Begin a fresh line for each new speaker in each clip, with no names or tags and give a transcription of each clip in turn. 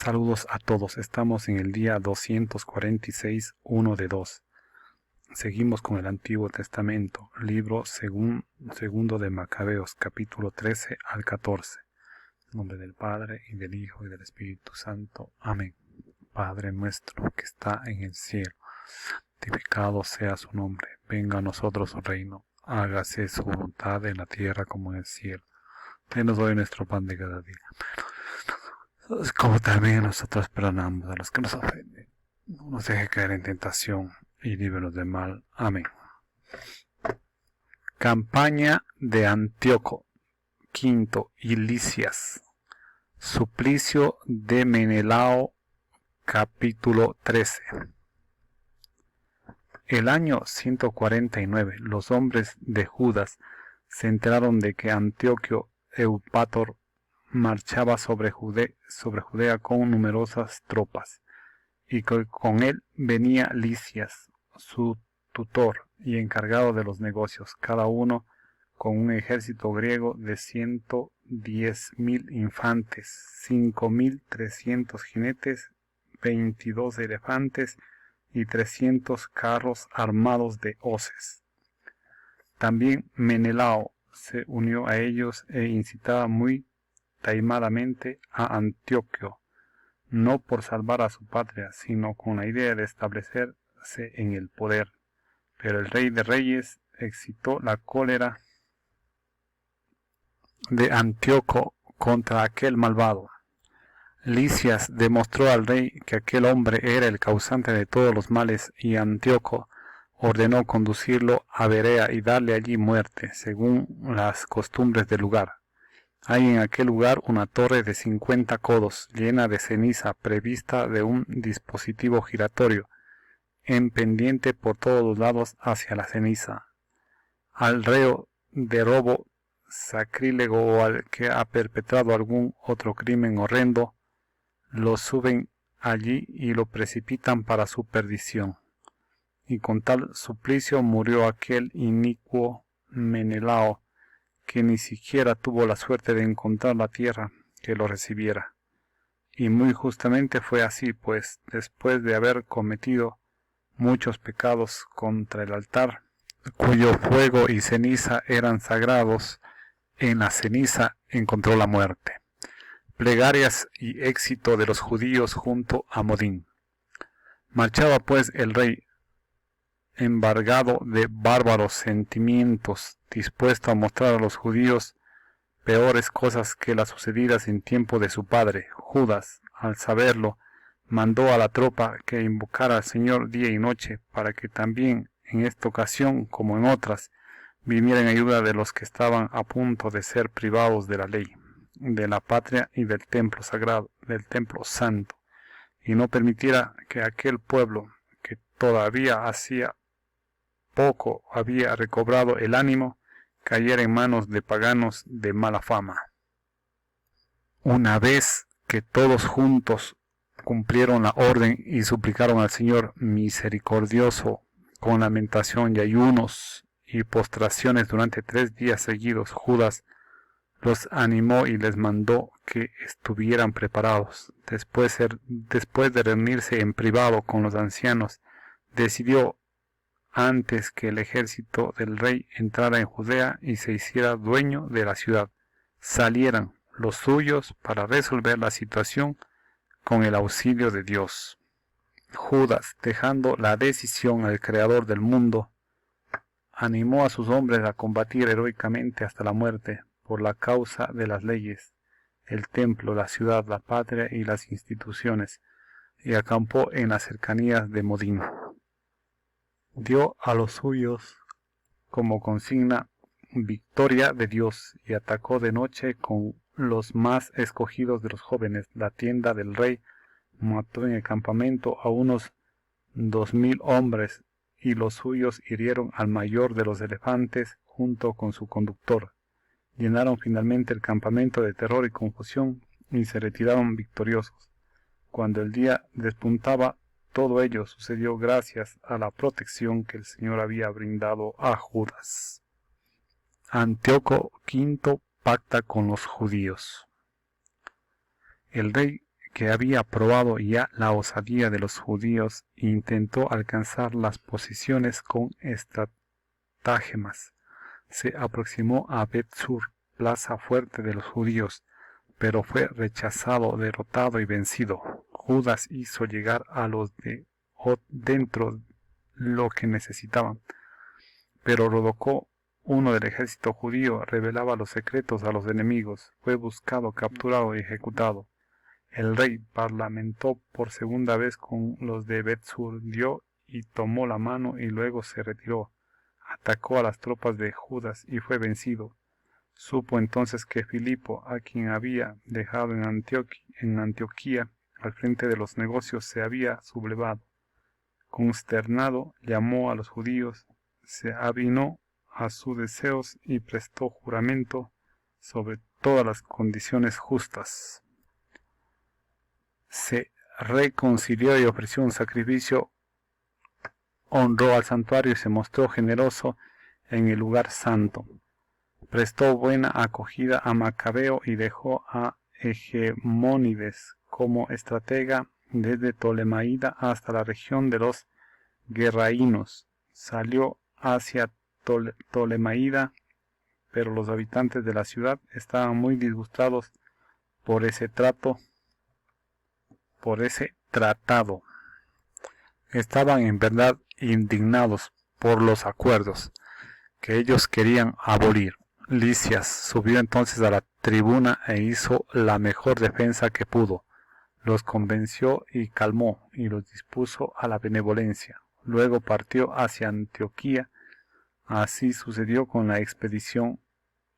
Saludos a todos, estamos en el día 246, 1 de 2. Seguimos con el Antiguo Testamento, libro segundo de Macabeos, capítulo 13 al 14. En nombre del Padre, y del Hijo, y del Espíritu Santo. Amén. Padre nuestro que está en el cielo, santificado sea su nombre. Venga a nosotros su reino. Hágase su voluntad en la tierra como en el cielo. Denos hoy nuestro pan de cada día. Como también nosotros perdonamos a los que nos ofenden. No nos deje caer en tentación y líbranos del mal. Amén. Campaña de Antíoco V y Lisias. Suplicio de Menelao, capítulo 13. El año 149, los hombres de Judas se enteraron de que Antíoco Eupator marchaba sobre Judea con numerosas tropas, y que con él venía Lisias, su tutor y encargado de los negocios, cada uno con un ejército griego de 110.000 infantes, 5.300 jinetes, 22 elefantes y 300 carros armados de hoces. También Menelao se unió a ellos e incitaba muy taimadamente a Antíoco, no por salvar a su patria, sino con la idea de establecerse en el poder. Pero el Rey de Reyes excitó la cólera de Antíoco contra aquel malvado. Lisias demostró al rey que aquel hombre era el causante de todos los males, y Antíoco ordenó conducirlo a Berea y darle allí muerte, según las costumbres del lugar. Hay en aquel lugar una torre de 50 codos, llena de ceniza, prevista de un dispositivo giratorio, en pendiente por todos los lados hacia la ceniza. Al reo de robo, sacrílego o al que ha perpetrado algún otro crimen horrendo, lo suben allí y lo precipitan para su perdición. Y con tal suplicio murió aquel inicuo Menelao, que ni siquiera tuvo la suerte de encontrar la tierra que lo recibiera. Y muy justamente fue así, pues después de haber cometido muchos pecados contra el altar, cuyo fuego y ceniza eran sagrados, en la ceniza encontró la muerte. Plegarias y éxito de los judíos junto a Modín. Marchaba pues el rey, embargado de bárbaros sentimientos, dispuesto a mostrar a los judíos peores cosas que las sucedidas en tiempo de su padre. Judas, al saberlo, mandó a la tropa que invocara al Señor día y noche, para que también en esta ocasión, como en otras, viniera en ayuda de los que estaban a punto de ser privados de la ley, de la patria y del templo sagrado, del templo santo, y no permitiera que aquel pueblo, que todavía hacía poco había recobrado el ánimo, cayera en manos de paganos de mala fama. Una vez que todos juntos cumplieron la orden y suplicaron al Señor misericordioso con lamentación y ayunos y postraciones durante 3 días seguidos, Judas los animó y les mandó que estuvieran preparados. Después de reunirse en privado con los ancianos, decidió, antes que el ejército del rey entrara en Judea y se hiciera dueño de la ciudad, salieran los suyos para resolver la situación con el auxilio de Dios. Judas, dejando la decisión al Creador del mundo, animó a sus hombres a combatir heroicamente hasta la muerte por la causa de las leyes, el templo, la ciudad, la patria y las instituciones, y acampó en las cercanías de Modín. Dio a los suyos como consigna victoria de Dios y atacó de noche con los más escogidos de los jóvenes la tienda del rey, mató en el campamento a unos 2.000 hombres y los suyos hirieron al mayor de los elefantes junto con su conductor. Llenaron finalmente el campamento de terror y confusión y se retiraron victoriosos. Cuando el día despuntaba, todo ello sucedió gracias a la protección que el Señor había brindado a Judas. Antíoco V pacta con los judíos. El rey que había probado ya la osadía de los judíos, intentó alcanzar las posiciones con estratagemas. Se aproximó a Bet-Sur, plaza fuerte de los judíos, pero fue rechazado, derrotado y vencido. Judas hizo llegar a los de dentro lo que necesitaban, pero Rodocó, uno del ejército judío, revelaba los secretos a los enemigos. Fue buscado, capturado y ejecutado. El rey parlamentó por segunda vez con los de Bet-Sur, dio y tomó la mano y luego se retiró. Atacó a las tropas de Judas y fue vencido. Supo entonces que Filipo, a quien había dejado en Antioquía al frente de los negocios, se había sublevado. Consternado, llamó a los judíos, se avinó a sus deseos y prestó juramento sobre todas las condiciones justas. Se reconcilió y ofreció un sacrificio, honró al santuario y se mostró generoso en el lugar santo. Prestó buena acogida a Macabeo y dejó a Hegemónides como estratega desde Ptolemaida hasta la región de los Gerraínos. Salió hacia Ptolemaida, pero los habitantes de la ciudad estaban muy disgustados por ese tratado. Estaban en verdad indignados por los acuerdos que ellos querían abolir. Lisias subió entonces a la tribuna e hizo la mejor defensa que pudo. Los convenció y calmó, y los dispuso a la benevolencia. Luego partió hacia Antioquía. Así sucedió con la expedición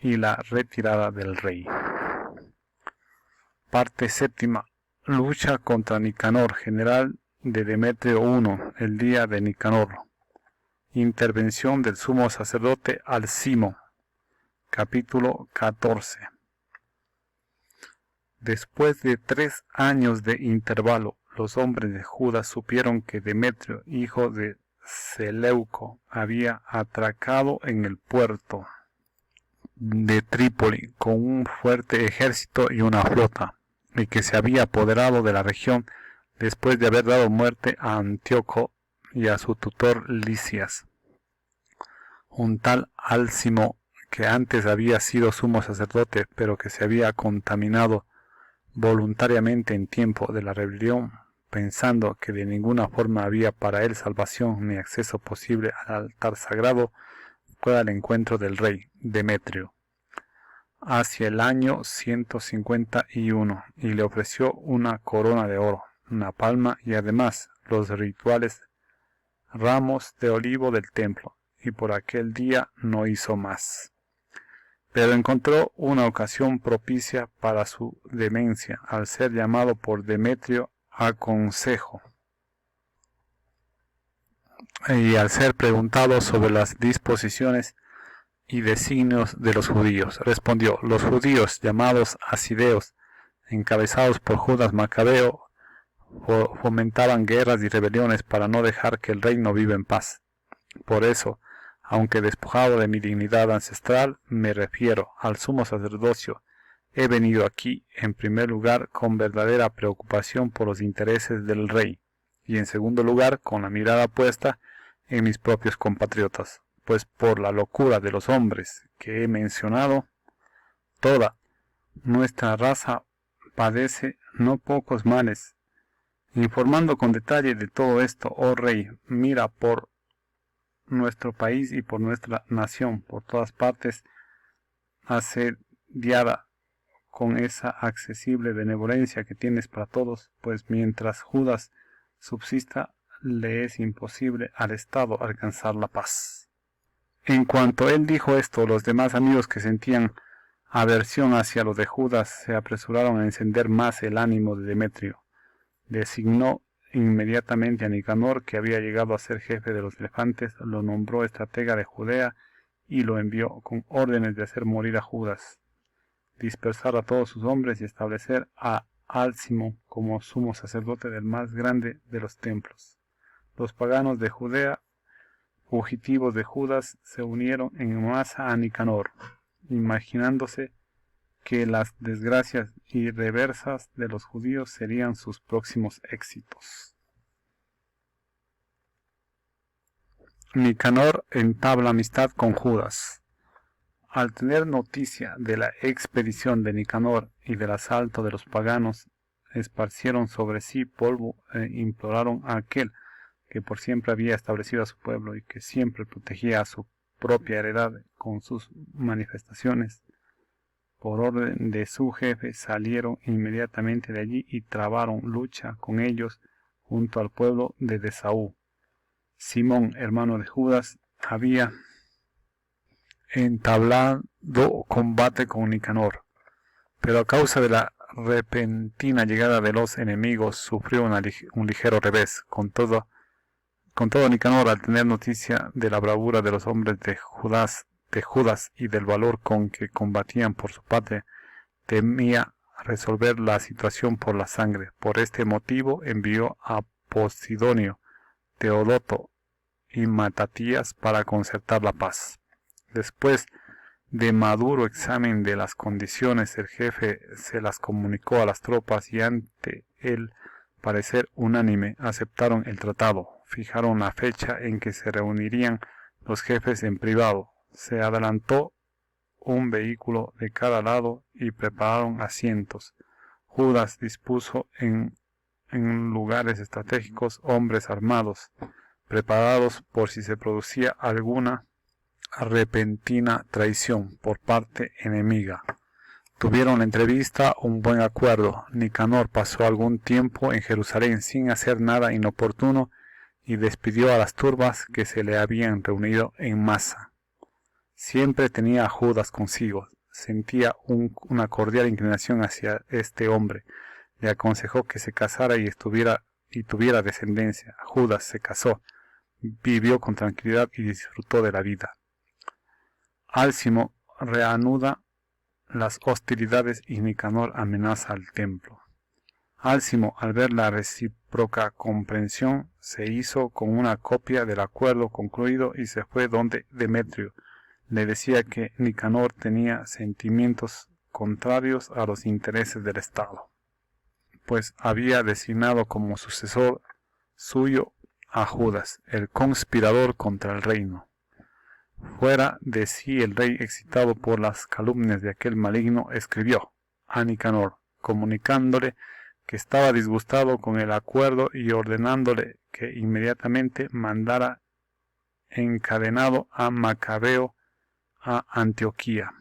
y la retirada del rey. Parte séptima. Lucha contra Nicanor, general de Demetrio I, el día de Nicanor. Intervención del sumo sacerdote Alcimo. Capítulo 14. Después de 3 años de intervalo, los hombres de Judas supieron que Demetrio, hijo de Seleuco, había atracado en el puerto de Trípoli con un fuerte ejército y una flota, y que se había apoderado de la región después de haber dado muerte a Antíoco y a su tutor Lisias. Un tal Alcimo, que antes había sido sumo sacerdote, pero que se había contaminado voluntariamente en tiempo de la rebelión, pensando que de ninguna forma había para él salvación ni acceso posible al altar sagrado, fue al encuentro del rey Demetrio hacia el año 151 y le ofreció una corona de oro, una palma y además los rituales ramos de olivo del templo, y por aquel día no hizo más. Pero encontró una ocasión propicia para su demencia, al ser llamado por Demetrio a consejo, y al ser preguntado sobre las disposiciones y designios de los judíos. Respondió: los judíos, llamados asideos, encabezados por Judas Macabeo, fomentaban guerras y rebeliones para no dejar que el reino viva en paz. Por eso, aunque despojado de mi dignidad ancestral, me refiero al sumo sacerdocio. He venido aquí, en primer lugar, con verdadera preocupación por los intereses del rey, y en segundo lugar, con la mirada puesta en mis propios compatriotas, pues por la locura de los hombres que he mencionado, toda nuestra raza padece no pocos males. Informando con detalle de todo esto, oh rey, mira por nuestro país y por nuestra nación, por todas partes asediada, con esa accesible benevolencia que tienes para todos, pues mientras Judas subsista, le es imposible al Estado alcanzar la paz. En cuanto él dijo esto, los demás amigos que sentían aversión hacia lo de Judas se apresuraron a encender más el ánimo de Demetrio. Designó inmediatamente a Nicanor, que había llegado a ser jefe de los elefantes, lo nombró estratega de Judea y lo envió con órdenes de hacer morir a Judas, dispersar a todos sus hombres y establecer a Alcimo como sumo sacerdote del más grande de los templos. Los paganos de Judea, fugitivos de Judas, se unieron en masa a Nicanor, imaginándose que las desgracias y reversas de los judíos serían sus próximos éxitos. Nicanor entabla amistad con Judas. Al tener noticia de la expedición de Nicanor y del asalto de los paganos, esparcieron sobre sí polvo e imploraron a aquel que por siempre había establecido a su pueblo y que siempre protegía a su propia heredad con sus manifestaciones. Por orden de su jefe salieron inmediatamente de allí y trabaron lucha con ellos junto al pueblo de Esaú. Simón, hermano de Judas, había entablado combate con Nicanor, pero a causa de la repentina llegada de los enemigos sufrió un ligero revés. Con todo Nicanor, al tener noticia de la bravura de los hombres de Judas y del valor con que combatían por su patria, temía resolver la situación por la sangre. Por este motivo envió a Posidonio, Teodoto y Matatías para concertar la paz. Después de maduro examen de las condiciones, el jefe se las comunicó a las tropas y ante el parecer unánime aceptaron el tratado. Fijaron la fecha en que se reunirían los jefes en privado. Se adelantó un vehículo de cada lado y prepararon asientos. Judas dispuso en lugares estratégicos hombres armados, preparados por si se producía alguna repentina traición por parte enemiga. Tuvieron la entrevista un buen acuerdo. Nicanor pasó algún tiempo en Jerusalén sin hacer nada inoportuno y despidió a las turbas que se le habían reunido en masa. Siempre tenía a Judas consigo. Sentía una cordial inclinación hacia este hombre. Le aconsejó que se casara y tuviera descendencia. Judas se casó, vivió con tranquilidad y disfrutó de la vida. Álcimo reanuda las hostilidades y Nicanor amenaza al templo. Álcimo, al ver la recíproca comprensión, se hizo con una copia del acuerdo concluido y se fue donde Demetrio. Le decía que Nicanor tenía sentimientos contrarios a los intereses del Estado, pues había designado como sucesor suyo a Judas, el conspirador contra el reino. Fuera de sí el rey, excitado por las calumnias de aquel maligno, escribió a Nicanor, comunicándole que estaba disgustado con el acuerdo y ordenándole que inmediatamente mandara encadenado a Macabeo a Antioquía.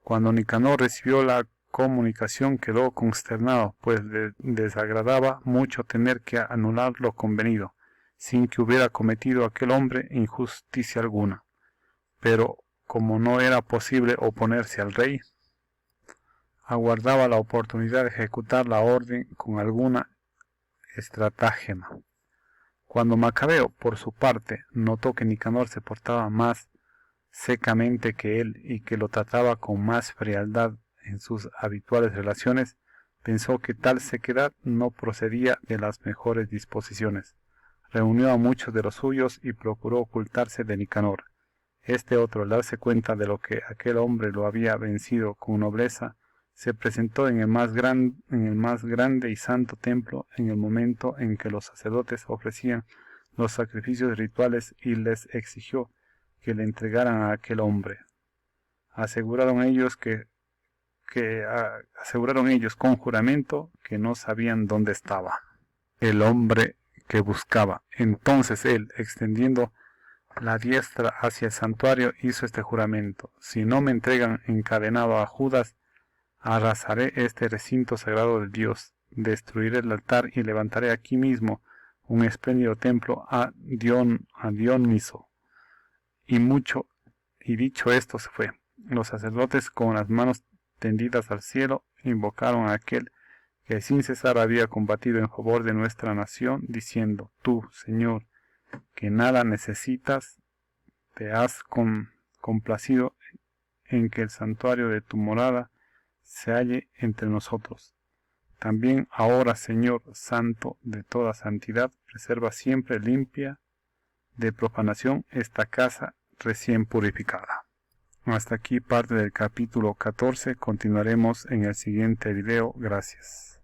Cuando Nicanor recibió la comunicación quedó consternado, pues le desagradaba mucho tener que anular lo convenido, sin que hubiera cometido aquel hombre injusticia alguna. Pero como no era posible oponerse al rey, aguardaba la oportunidad de ejecutar la orden con alguna estratagema. Cuando Macabeo, por su parte, notó que Nicanor se portaba más secamente que él y que lo trataba con más frialdad en sus habituales relaciones, pensó que tal sequedad no procedía de las mejores disposiciones. Reunió a muchos de los suyos y procuró ocultarse de Nicanor. Este otro, al darse cuenta de lo que aquel hombre lo había vencido con nobleza, se presentó en el más grande y santo templo en el momento en que los sacerdotes ofrecían los sacrificios rituales y les exigió que le entregaran a aquel hombre. Aseguraron ellos con juramento que no sabían dónde estaba el hombre que buscaba. Entonces él, extendiendo la diestra hacia el santuario, hizo este juramento: si no me entregan encadenado a Judas, arrasaré este recinto sagrado de Dios, destruiré el altar y levantaré aquí mismo un espléndido templo a Dioniso. Y dicho esto se fue. Los sacerdotes, con las manos tendidas al cielo, invocaron a aquel que sin cesar había combatido en favor de nuestra nación, diciendo: tú, Señor, que nada necesitas, te has complacido en que el santuario de tu morada se halle entre nosotros. También ahora, Señor, santo de toda santidad, preserva siempre limpia de profanación esta casa recién purificada. Hasta aquí parte del capítulo 14. Continuaremos en el siguiente video. Gracias.